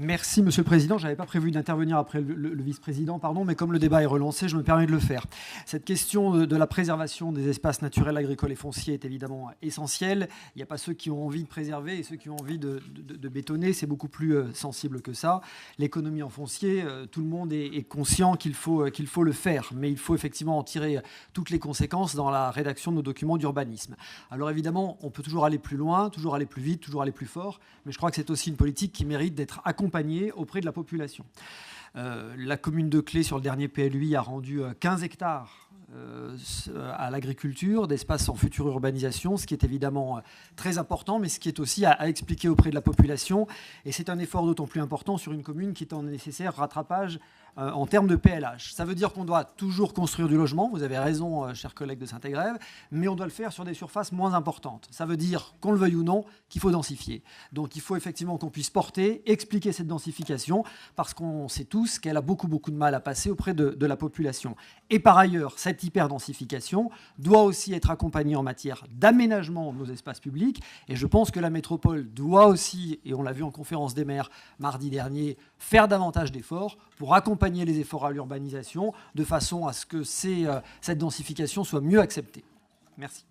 Merci, Monsieur le Président. Je n'avais pas prévu d'intervenir après le vice-président, pardon, mais comme le débat est relancé, je me permets de le faire. Cette question de la préservation des espaces naturels, agricoles et fonciers est évidemment essentielle. Il n'y a pas ceux qui ont envie de préserver et ceux qui ont envie de bétonner. C'est beaucoup plus sensible que ça. L'économie en foncier, tout le monde est conscient qu'il faut le faire, mais il faut effectivement en tirer toutes les conséquences dans la rédaction de nos documents d'urbanisme. Alors évidemment, on peut toujours aller plus loin, toujours aller plus vite, toujours aller plus fort, mais je crois que c'est aussi une politique qui mérite d'être accompagnée auprès de la population. La commune de Clé, sur le dernier PLUI, a rendu 15 hectares à l'agriculture, d'espace en future urbanisation, ce qui est évidemment très important, mais ce qui est aussi à expliquer auprès de la population. Et c'est un effort d'autant plus important sur une commune qui est en nécessaire rattrapage en termes de PLH. Ça veut dire qu'on doit toujours construire du logement, vous avez raison, chers collègues de Saint-Égrève, mais on doit le faire sur des surfaces moins importantes. Ça veut dire, qu'on le veuille ou non, qu'il faut densifier. Donc il faut effectivement qu'on puisse porter, expliquer cette densification, parce qu'on sait tous qu'elle a beaucoup de mal à passer auprès de la population. Et par ailleurs, cette hyperdensification doit aussi être accompagnée en matière d'aménagement de nos espaces publics, et je pense que la métropole doit aussi, et on l'a vu en conférence des maires mardi dernier, faire davantage d'efforts pour accompagner les efforts à l'urbanisation de façon à ce que cette densification soit mieux acceptée. Merci.